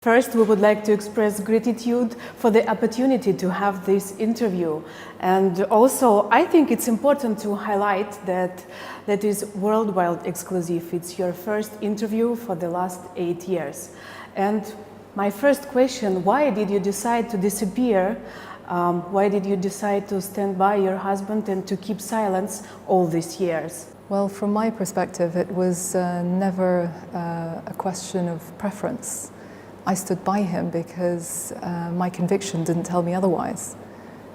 First, we would like to express gratitude for the opportunity to have this interview. And also, I think it's important to highlight that that is worldwide exclusive. It's your first interview for the last 8 years. And my first question, why did you decide to disappear? Why did you decide to stand by your husband and to keep silence all these years? Well, from my perspective, it was never a question of preference. I stood by him because my conviction didn't tell me otherwise.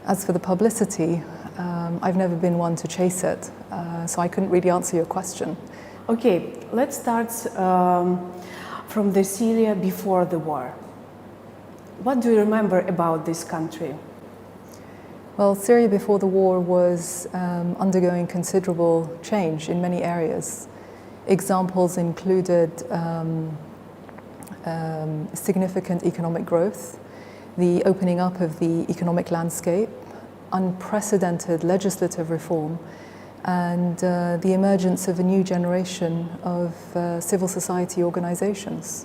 As for the publicity, I've never been one to chase it, so I couldn't really answer your question. Okay, let's start from the Syria before the war. What do you remember about this country? Well, Syria before the war was undergoing considerable change in many areas. Examples included significant economic growth, the opening up of the economic landscape, unprecedented legislative reform, and the emergence of a new generation of civil society organizations.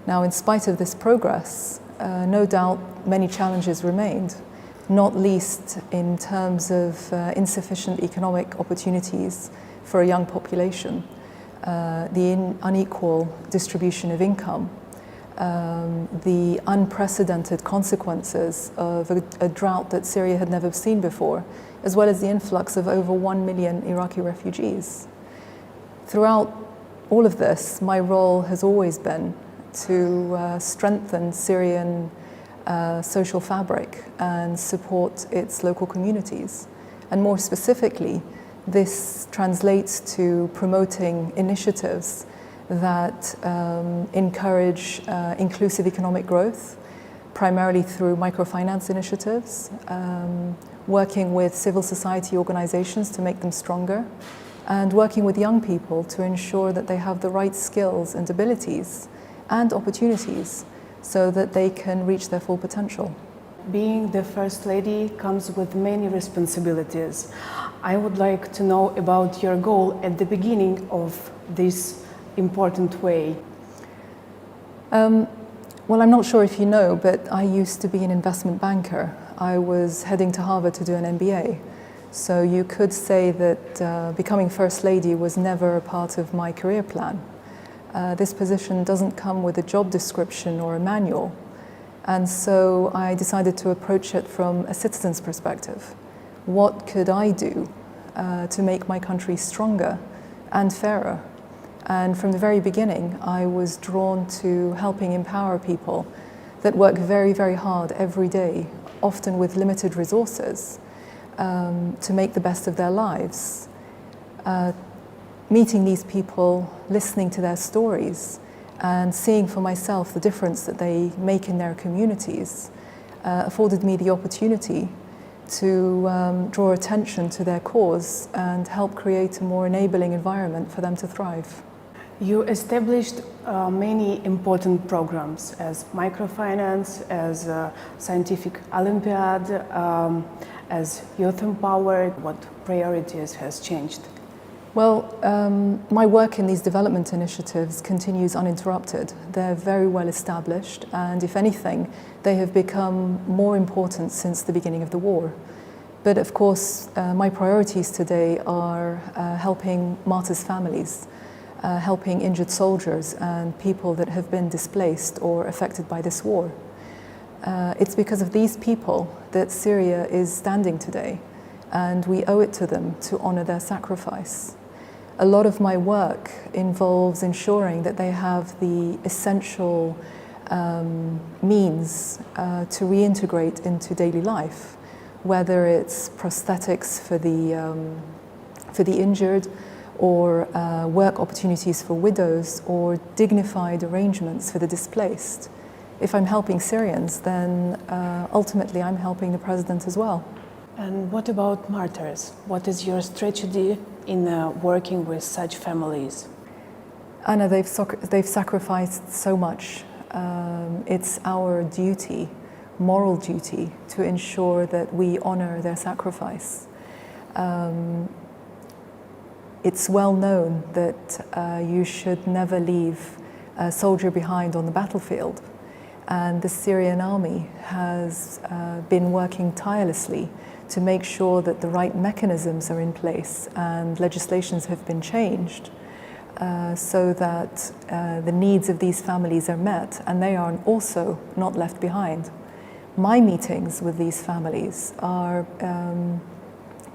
Now, in spite of this progress, no doubt many challenges remained, not least in terms of insufficient economic opportunities for a young population, the unequal distribution of income, the unprecedented consequences of a drought that Syria had never seen before, as well as the influx of over 1 million Iraqi refugees. Throughout all of this, my role has always been to strengthen Syrian social fabric and support its local communities. And more specifically, this translates to promoting initiatives that encourage inclusive economic growth, primarily through microfinance initiatives, working with civil society organizations to make them stronger, and working with young people to ensure that they have the right skills and abilities and opportunities so that they can reach their full potential. Being the First Lady comes with many responsibilities. I would like to know about your goal at the beginning of this important way. Well, I'm not sure if you know, but I used to be an investment banker. I was heading to Harvard to do an MBA. So you could say that becoming First Lady was never a part of my career plan. This position doesn't come with a job description or a manual. And so I decided to approach it from a citizen's perspective. What could I do to make my country stronger and fairer? And from the very beginning, I was drawn to helping empower people that work very, very hard every day, often with limited resources, to make the best of their lives. Meeting these people, listening to their stories, and seeing for myself the difference that they make in their communities afforded me the opportunity to draw attention to their cause and help create a more enabling environment for them to thrive. You established many important programs as microfinance, as scientific Olympiad, as youth empowered. What priorities has changed? Well, my work in these development initiatives continues uninterrupted. They're very well established, and if anything, they have become more important since the beginning of the war. But of course, my priorities today are helping martyrs' families, helping injured soldiers and people that have been displaced or affected by this war. It's because of these people that Syria is standing today, and we owe it to them to honor their sacrifice. A lot of my work involves ensuring that they have the essential means to reintegrate into daily life, whether it's prosthetics for the injured, or work opportunities for widows, or dignified arrangements for the displaced. If I'm helping Syrians, then ultimately I'm helping the president as well. And what about martyrs? What is your strategy in working with such families? Anna, they've sacrificed so much. It's our duty, moral duty, to ensure that we honor their sacrifice. It's well known that you should never leave a soldier behind on the battlefield. And the Syrian army has been working tirelessly to make sure that the right mechanisms are in place and legislations have been changed so that the needs of these families are met and they are also not left behind. My meetings with these families are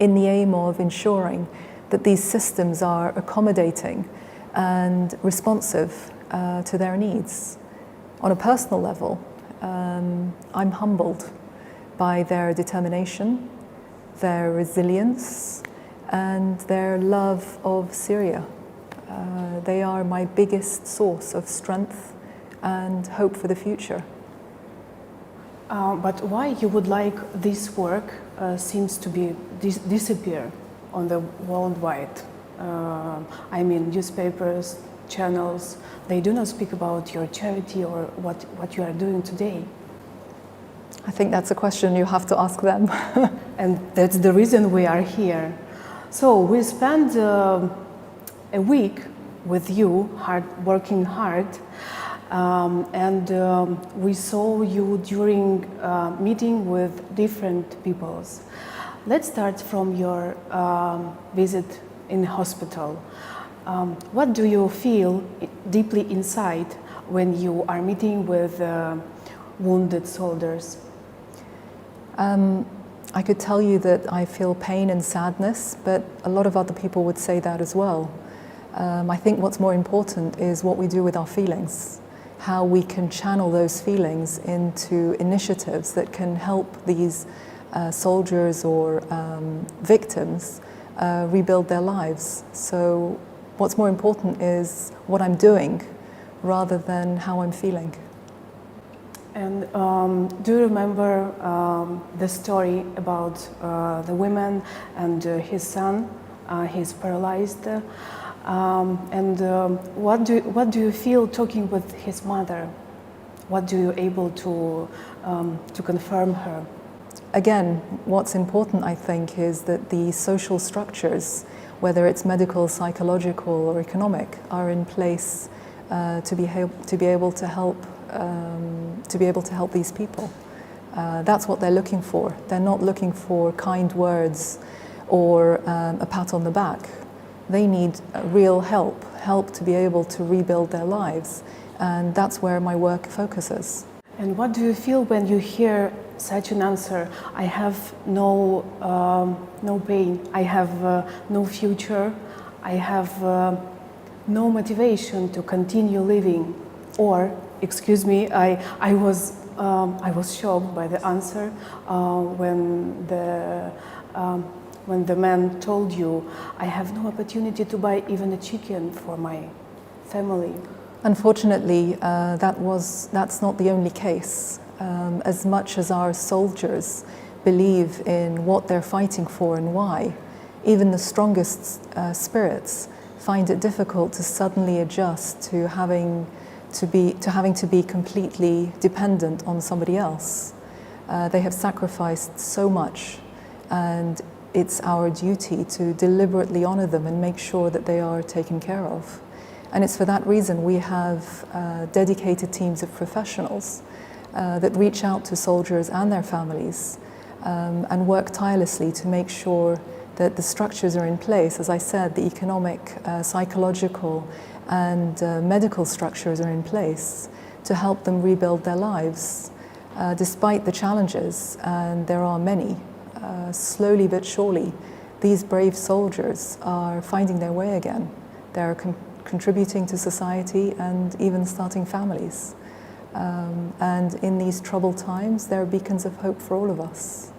in the aim of ensuring that these systems are accommodating and responsive to their needs. On a personal level, I'm humbled by their determination, their resilience, and their love of Syria. They are my biggest source of strength and hope for the future. But why you would like this work seems to be disappear on the worldwide? I mean, newspapers, channels, they do not speak about your charity or what you are doing today. I think that's a question you have to ask them. And that's the reason we are here. So we spent a week with you, working hard, and we saw you during meeting with different peoples. Let's start from your visit in hospital. What do you feel deeply inside when you are meeting with wounded soldiers? I could tell you that I feel pain and sadness, but a lot of other people would say that as well. I think what's more important is what we do with our feelings, how we can channel those feelings into initiatives that can help these soldiers or victims rebuild their lives. So what's more important is what I'm doing rather than how I'm feeling. And do you remember the story about the woman and his son? He's paralyzed. What do you feel talking with his mother? What do you able to confirm her? Again, what's important, I think, is that the social structures, whether it's medical, psychological, or economic, are in place to be able to help these people. That's what they're looking for. They're not looking for kind words or a pat on the back. They need real help to be able to rebuild their lives, and that's where my work focuses. And what do you feel when you hear such an answer? I have no pain, I have no future, I have no motivation to continue living. Or, excuse me, I was shocked by the answer when the man told you, I have no opportunity to buy even a chicken for my family. Unfortunately, that's not the only case. As much as our soldiers believe in what they're fighting for and why, even the strongest spirits find it difficult to suddenly adjust to having to be completely dependent on somebody else. They have sacrificed so much, and it's our duty to deliberately honor them and make sure that they are taken care of. And it's for that reason we have dedicated teams of professionals that reach out to soldiers and their families and work tirelessly to make sure that the structures are in place. As I said, the economic, psychological, and medical structures are in place to help them rebuild their lives. Despite the challenges, and there are many, slowly but surely, these brave soldiers are finding their way again. They're contributing to society and even starting families. And in these troubled times, there are beacons of hope for all of us.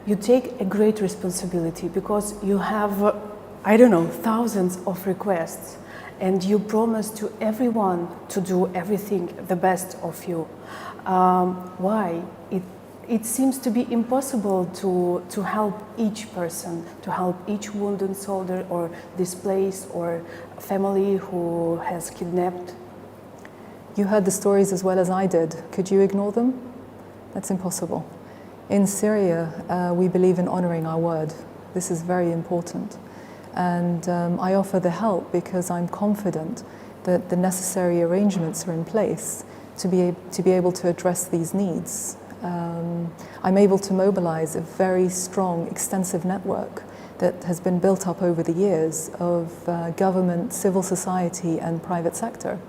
You take a great responsibility because you have, I don't know, thousands of requests, and you promise to everyone to do everything the best of you. Why? It seems to be impossible to help each person, to help each wounded soldier or displaced or family who has kidnapped. You heard the stories as well as I did. Could you ignore them? That's impossible. In Syria, we believe in honoring our word. This is very important. And I offer the help because I'm confident that the necessary arrangements are in place to be able to address these needs. I'm able to mobilize a very strong, extensive network that has been built up over the years of government, civil society, and private sector.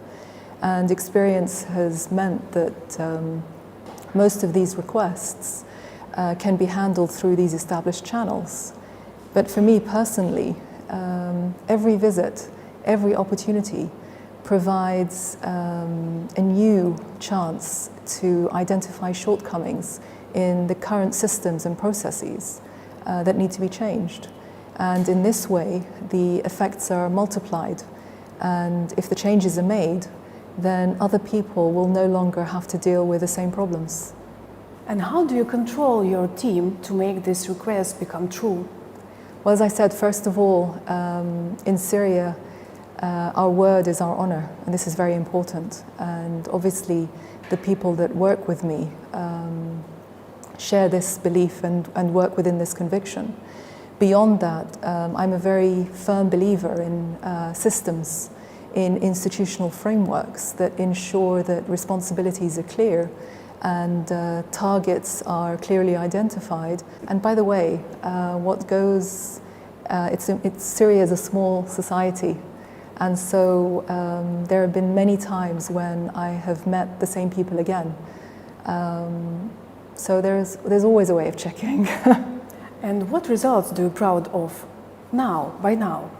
And experience has meant that most of these requests can be handled through these established channels. But for me personally, every visit, every opportunity provides a new chance to identify shortcomings in the current systems and processes that need to be changed. And in this way, the effects are multiplied. And if the changes are made, then other people will no longer have to deal with the same problems. And how do you control your team to make this request become true? Well, as I said, first of all, in Syria, our word is our honor, and this is very important. And obviously, the people that work with me share this belief and work within this conviction. Beyond that, I'm a very firm believer in systems, in institutional frameworks that ensure that responsibilities are clear and targets are clearly identified. And by the way, Syria is a small society, and so there have been many times when I have met the same people again. So there's always a way of checking. And what results do you proud of now, by now?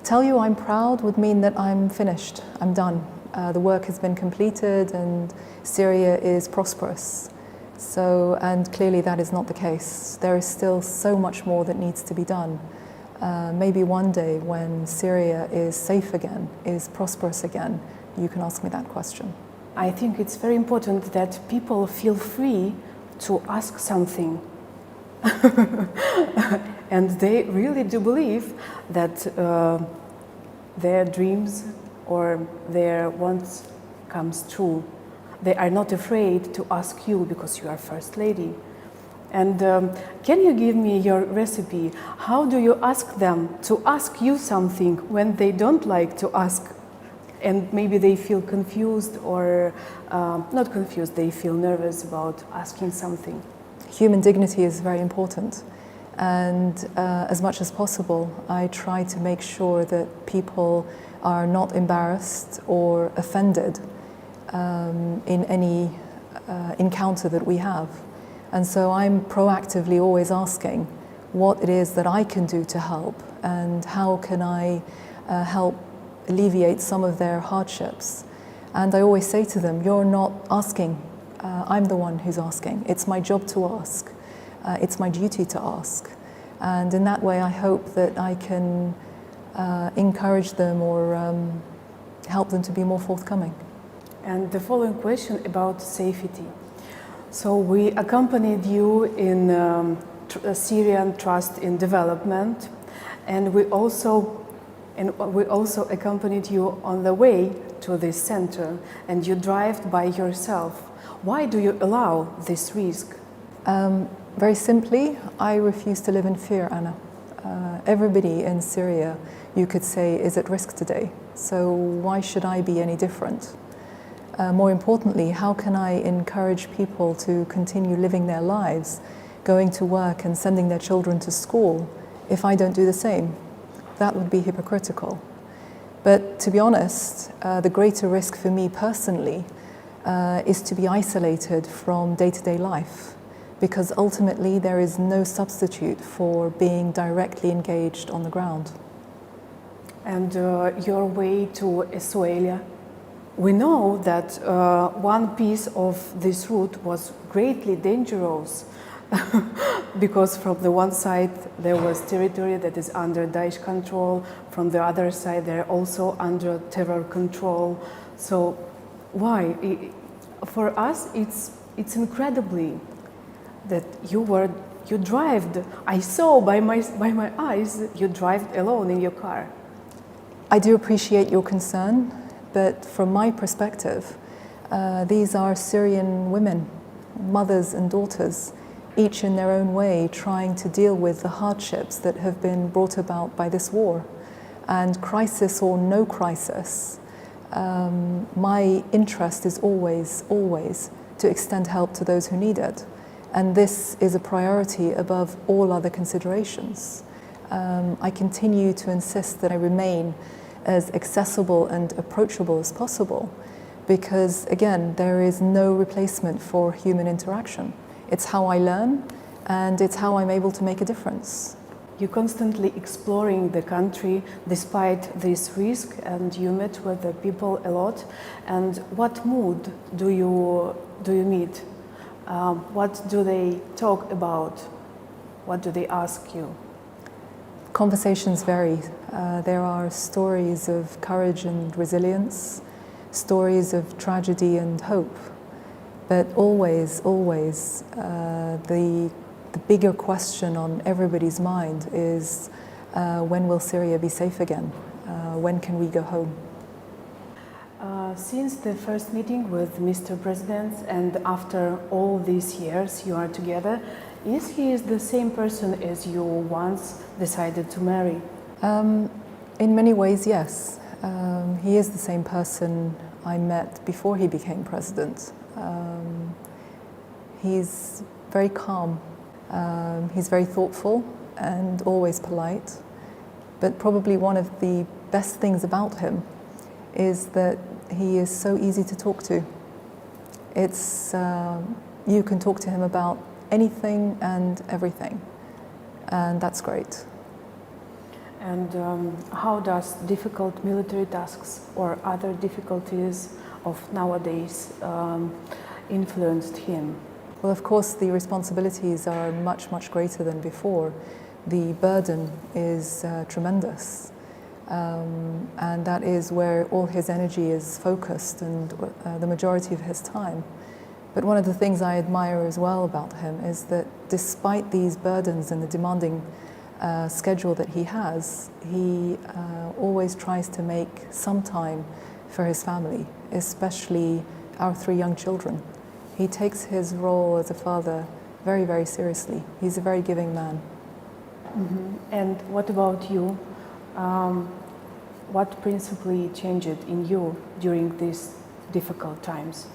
Tell you I'm proud would mean that I'm finished, I'm done. The work has been completed and Syria is prosperous. So, and clearly that is not the case. There is still so much more that needs to be done. Maybe one day when Syria is safe again, is prosperous again, you can ask me that question. I think it's very important that people feel free to ask something. And they really do believe that their dreams or their wants comes true. They are not afraid to ask you because you are First Lady. And can you give me your recipe? How do you ask them to ask you something when they don't like to ask? And maybe they feel confused or not confused, they feel nervous about asking something. Human dignity is very important. And as much as possible, I try to make sure that people are not embarrassed or offended in any encounter that we have. And so I'm proactively always asking what it is that I can do to help and how can I help alleviate some of their hardships. And I always say to them, you're not asking, I'm the one who's asking. It's my job to ask. It's my duty to ask. And in that way, I hope that I can encourage them or help them to be more forthcoming. And the following question about safety. So we accompanied you in Syrian Trust in Development, and we also accompanied you on the way to this center, and you drive by yourself. Why do you allow this risk? Very simply, I refuse to live in fear, Anna. Everybody in Syria, you could say, is at risk today. So why should I be any different? More importantly, how can I encourage people to continue living their lives, going to work and sending their children to school, if I don't do the same? That would be hypocritical. But to be honest, the greater risk for me personally is to be isolated from day-to-day life, because ultimately there is no substitute for being directly engaged on the ground. And your way to Australia? We know that one piece of this route was greatly dangerous because from the one side there was territory that is under Daesh control, from the other side they're also under terror control. So why? For us it's incredibly that you drove. I saw by my eyes you drove alone in your car. I do appreciate your concern, but from my perspective, these are Syrian women, mothers and daughters, each in their own way trying to deal with the hardships that have been brought about by this war. And crisis or no crisis, my interest is always to extend help to those who need it. And this is a priority above all other considerations. I continue to insist that I remain as accessible and approachable as possible because, again, there is no replacement for human interaction. It's how I learn and it's how I'm able to make a difference. You're constantly exploring the country despite this risk, and you met with the people a lot. And what mood do you meet? What do they talk about? What do they ask you? Conversations vary. There are stories of courage and resilience, stories of tragedy and hope, but always, the bigger question on everybody's mind is when will Syria be safe again? When can we go home? Since the first meeting with Mr. President and after all these years you are together, is he the same person as you once decided to marry? In many ways, yes. He is the same person I met before he became president. He's very calm. He's very thoughtful and always polite. But probably one of the best things about him is that he is so easy to talk to. You can talk to him about anything and everything, and that's great. And how does difficult military tasks or other difficulties of nowadays influenced him? Well, of course, the responsibilities are much greater than before. The burden is tremendous. And that is where all his energy is focused and the majority of his time. But one of the things I admire as well about him is that despite these burdens and the demanding schedule that he has, he always tries to make some time for his family, especially our 3 young children. He takes his role as a father very seriously. He's a very giving man. Mm-hmm. And what about you? What principally changed in you during these difficult times?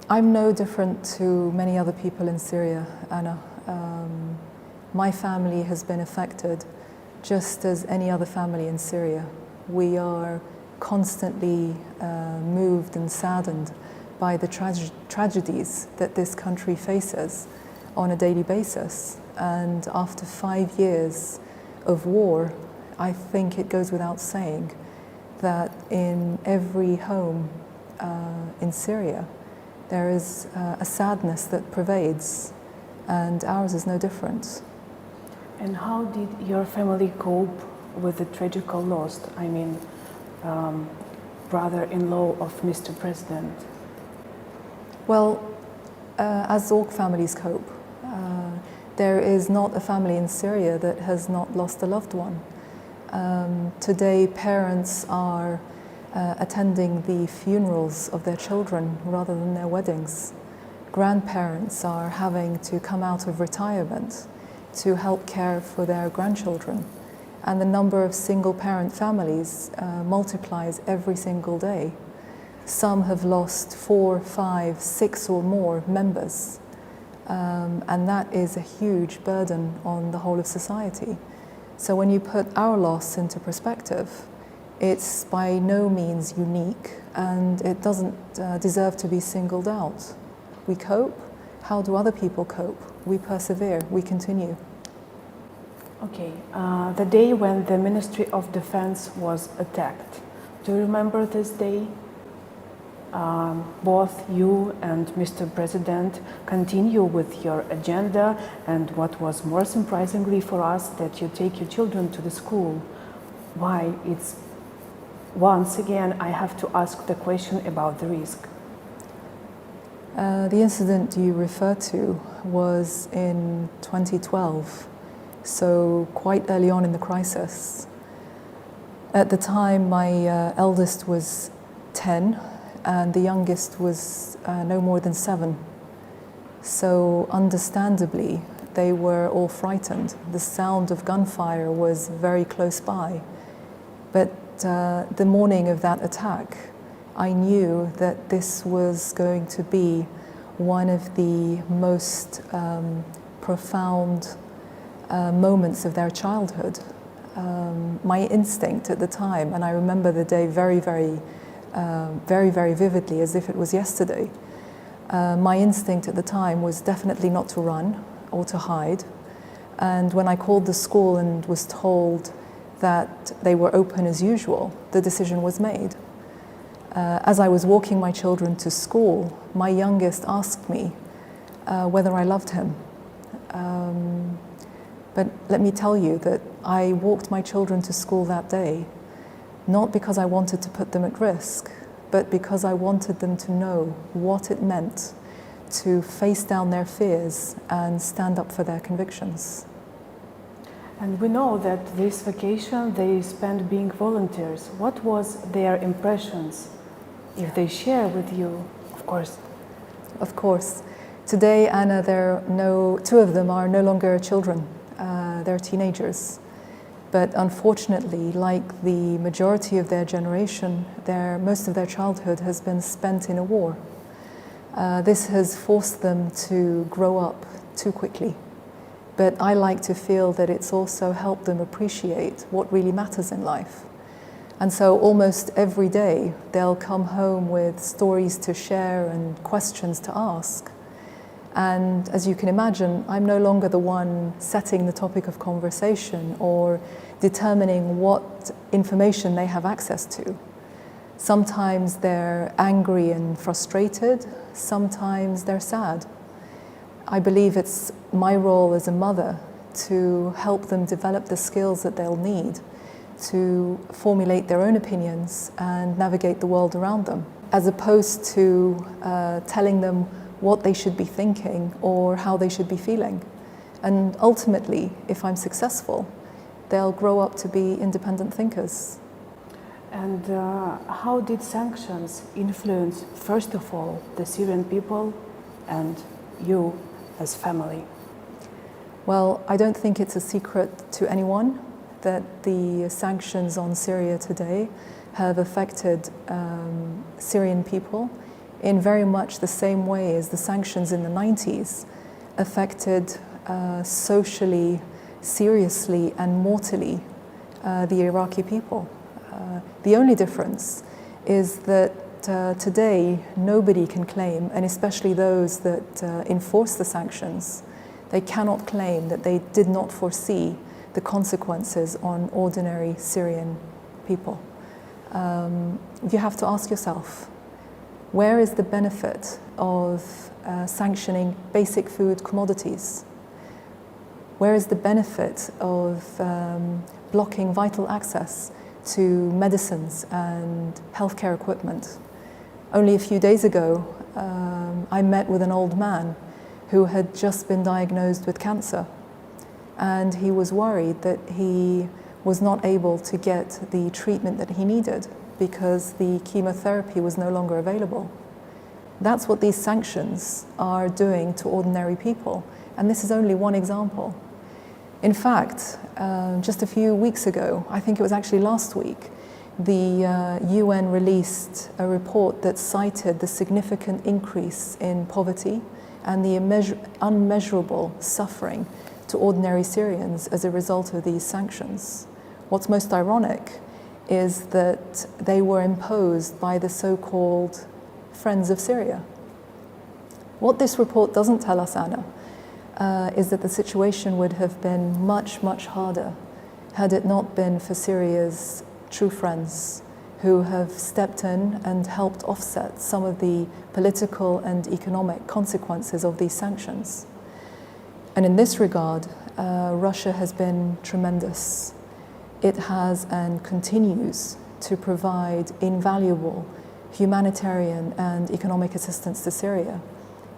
I'm no different to many other people in Syria, Anna. My family has been affected just as any other family in Syria. We are constantly moved and saddened by the tragedies that this country faces on a daily basis. And after 5 years of war, I think it goes without saying that in every home in Syria, there is a sadness that pervades, and ours is no different. And how did your family cope with the tragic loss? I mean, brother-in-law of Mr. President. Well, as all families cope, there is not a family in Syria that has not lost a loved one. Today, parents are attending the funerals of their children rather than their weddings. Grandparents are having to come out of retirement to help care for their grandchildren. And the number of single-parent families multiplies every single day. Some have lost 4, 5, 6 or more members. And that is a huge burden on the whole of society. So when you put our loss into perspective, it's by no means unique, and it doesn't deserve to be singled out. We cope. How do other people cope? We persevere, we continue. Okay, the day when the Ministry of Defense was attacked, do you remember this day? Both you and Mr. President continue with your agenda, and what was more surprisingly for us, that you take your children to the school. Why? It's once again I have to ask the question about the risk. The incident you refer to was in 2012, so quite early on in the crisis. At the time, my eldest was 10 and the youngest was no more than 7. So understandably, they were all frightened. The sound of gunfire was very close by. But the morning of that attack, I knew that this was going to be one of the most profound moments of their childhood. My instinct at the time, and I remember the day very vividly, as if it was yesterday. My instinct at the time was definitely not to run or to hide. And when I called the school and was told that they were open as usual, the decision was made. As I was walking my children to school, my youngest asked me whether I loved him. But let me tell you that I walked my children to school that day, not because I wanted to put them at risk, but because I wanted them to know what it meant to face down their fears and stand up for their convictions. And we know that this vacation they spent being volunteers. What was their impressions? If they share with you, of course. Of course. Today, Anna, two of them are no longer children. They're teenagers. But unfortunately, like the majority of their generation, most of their childhood has been spent in a war. This has forced them to grow up too quickly. But I like to feel that it's also helped them appreciate what really matters in life. And so almost every day, they'll come home with stories to share and questions to ask. And as you can imagine, I'm no longer the one setting the topic of conversation or determining what information they have access to. Sometimes they're angry and frustrated, sometimes they're sad. I believe it's my role as a mother to help them develop the skills that they'll need to formulate their own opinions and navigate the world around them, as opposed to telling them what they should be thinking or how they should be feeling. And ultimately, if I'm successful, they'll grow up to be independent thinkers. And how did sanctions influence, first of all, the Syrian people and you as family? Well, I don't think it's a secret to anyone that the sanctions on Syria today have affected Syrian people in very much the same way as the sanctions in the 90s affected socially, seriously, and mortally the Iraqi people. The only difference is that today nobody can claim, and especially those that enforce the sanctions, they cannot claim that they did not foresee the consequences on ordinary Syrian people. You have to ask yourself, where is the benefit of sanctioning basic food commodities? Where is the benefit of blocking vital access to medicines and healthcare equipment? Only a few days ago, I met with an old man who had just been diagnosed with cancer. And he was worried that he was not able to get the treatment that he needed because the chemotherapy was no longer available. That's what these sanctions are doing to ordinary people. And this is only one example. In fact, just a few weeks ago, I think it was actually last week, the UN released a report that cited the significant increase in poverty and the unmeasurable suffering to ordinary Syrians as a result of these sanctions. What's most ironic is that they were imposed by the so-called Friends of Syria. What this report doesn't tell us, Anna, is that the situation would have been much, much harder had it not been for Syria's true friends who have stepped in and helped offset some of the political and economic consequences of these sanctions. And in this regard, Russia has been tremendous. It has and continues to provide invaluable humanitarian and economic assistance to Syria.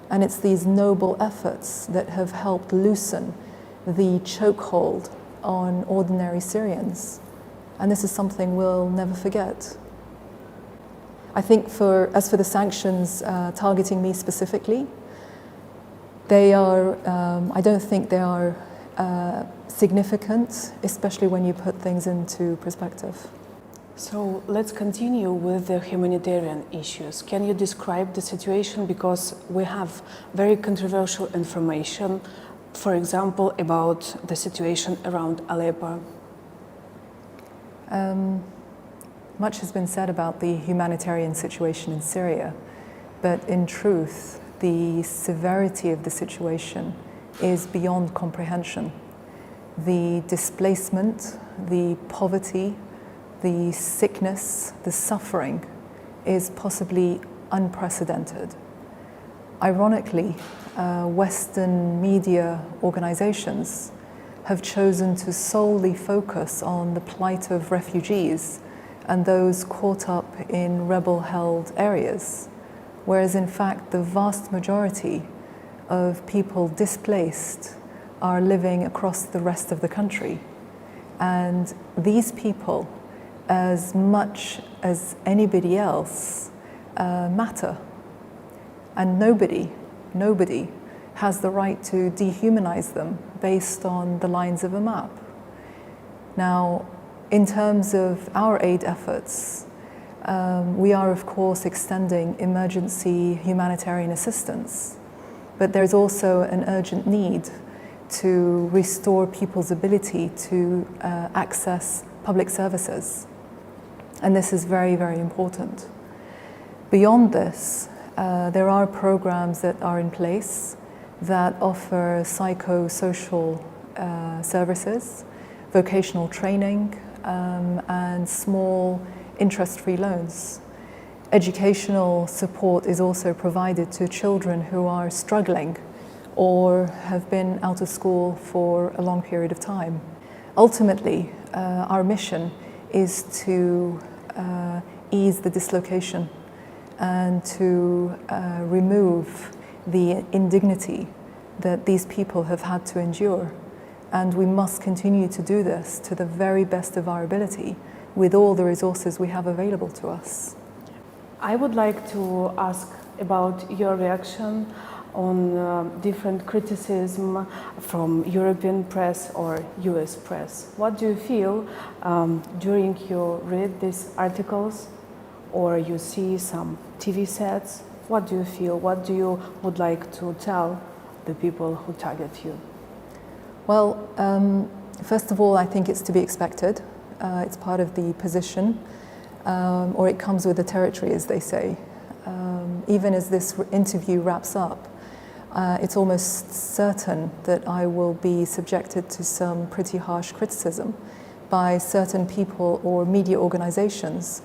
And it's these noble efforts that have helped loosen the chokehold on ordinary Syrians. And this is something we'll never forget. I think as for the sanctions targeting me specifically, They are, I don't think they are significant, especially when you put things into perspective. So let's continue with the humanitarian issues. Can you describe the situation? Because we have very controversial information, for example, about the situation around Aleppo. Much has been said about the humanitarian situation in Syria, but in truth, the severity of the situation is beyond comprehension. The displacement, the poverty, the sickness, the suffering is possibly unprecedented. Ironically, Western media organizations have chosen to solely focus on the plight of refugees and those caught up in rebel-held areas, whereas in fact the vast majority of people displaced are living across the rest of the country. And these people, as much as anybody else, matter. And nobody has the right to dehumanize them based on the lines of a map. Now, in terms of our aid efforts, we are of course extending emergency humanitarian assistance, but there's also an urgent need to restore people's ability to access public services. And this is very, very important. Beyond this, there are programs that are in place that offer psychosocial services, vocational training, and small interest-free loans. Educational support is also provided to children who are struggling or have been out of school for a long period of time. Ultimately, our mission is to ease the dislocation and to remove the indignity that these people have had to endure. And we must continue to do this to the very best of our ability with all the resources we have available to us. I would like to ask about your reaction on different criticism from European press or US press. What do you feel during you read these articles or you see some TV sets? What do you feel? What do you would like to tell the people who target you? Well, first of all, I think it's to be expected. It's part of the position, or it comes with the territory, as they say. Even as this interview wraps up, it's almost certain that I will be subjected to some pretty harsh criticism by certain people or media organizations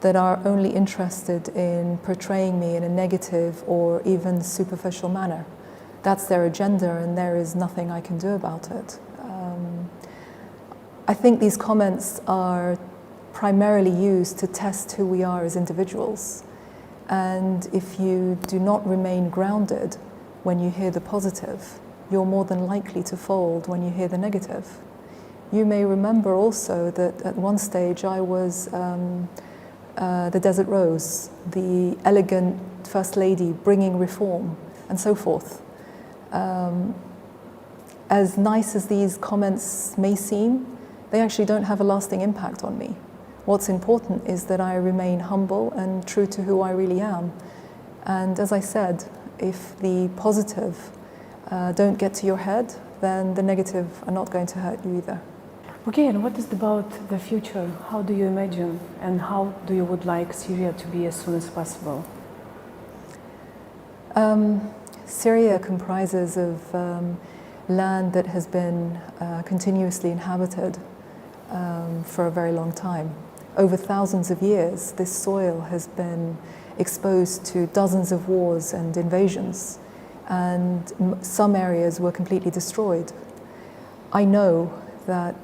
that are only interested in portraying me in a negative or even superficial manner. That's their agenda, and there is nothing I can do about it. I think these comments are primarily used to test who we are as individuals. And if you do not remain grounded when you hear the positive, you're more than likely to fold when you hear the negative. You may remember also that at one stage I was the Desert Rose, the elegant First Lady bringing reform, and so forth. As nice as these comments may seem, they actually don't have a lasting impact on me. What's important is that I remain humble and true to who I really am. And as I said, if the positive don't get to your head, then the negative are not going to hurt you either. Okay, and what is about the future? How do you imagine and how do you would like Syria to be as soon as possible? Syria comprises of land that has been continuously inhabited for a very long time. Over thousands of years, this soil has been exposed to dozens of wars and invasions, and some areas were completely destroyed. I know that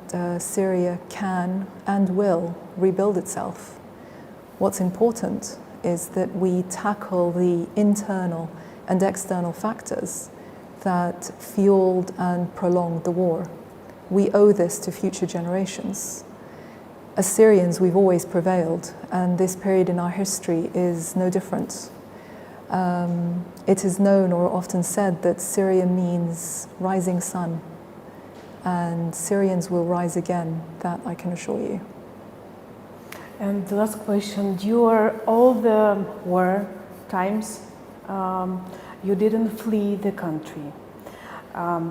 Syria can and will rebuild itself. What's important is that we tackle the internal and external factors that fueled and prolonged the war. We owe this to future generations. As Syrians, we've always prevailed, and this period in our history is no different. It is known or often said that Syria means rising sun, and Syrians will rise again, that I can assure you. And the last question, during all the war times, you didn't flee the country.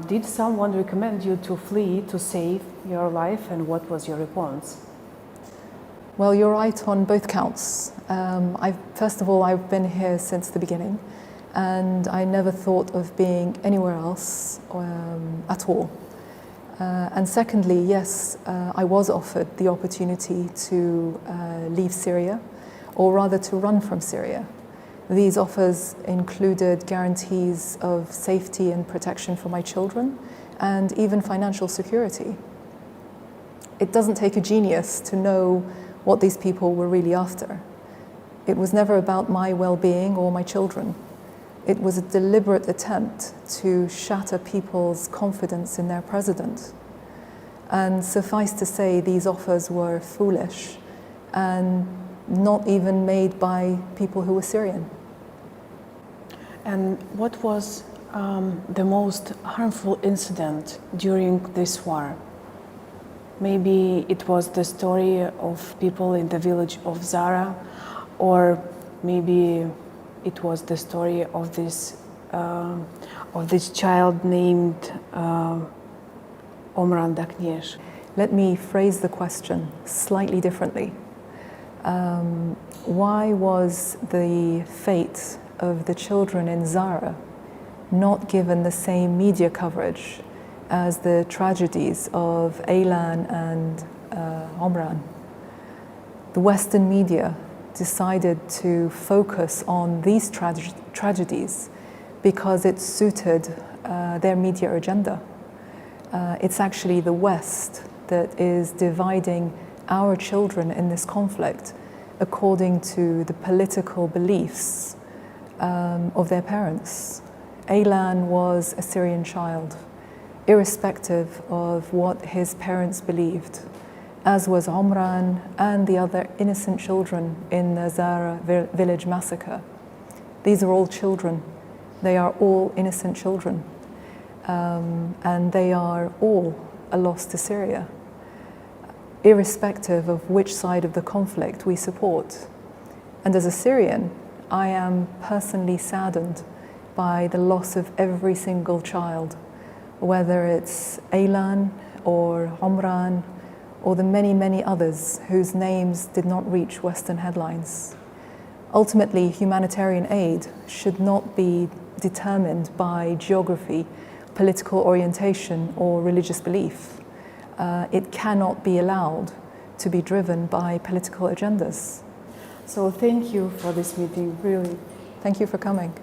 Did someone recommend you to flee to save your life, and what was your response? Well, you're right on both counts. First of all, I've been here since the beginning, and I never thought of being anywhere else at all. And secondly, yes, I was offered the opportunity to leave Syria, or rather to run from Syria. These offers included guarantees of safety and protection for my children, and even financial security. It doesn't take a genius to know what these people were really after. It was never about my well-being or my children. It was a deliberate attempt to shatter people's confidence in their president. And suffice to say, these offers were foolish and not even made by people who were Syrian. And what was the most harmful incident during this war? Maybe it was the story of people in the village of Zara, or maybe it was the story of this child named Omran Dakniesh. Let me phrase the question slightly differently. Why was the fate of the children in Zara not given the same media coverage as the tragedies of Aylan and Omran? The Western media decided to focus on these tragedies because it suited their media agenda. It's actually the West that is dividing our children in this conflict according to the political beliefs of their parents. Aylan was a Syrian child, irrespective of what his parents believed, as was Omran and the other innocent children in the Zara village massacre. These are all children. They are all innocent children. And they are all a loss to Syria, irrespective of which side of the conflict we support. And as a Syrian, I am personally saddened by the loss of every single child, whether it's Aylan or Omran or the many, many others whose names did not reach Western headlines. Ultimately, humanitarian aid should not be determined by geography, political orientation, or religious belief. It cannot be allowed to be driven by political agendas. So thank you for this meeting, really. Thank you for coming.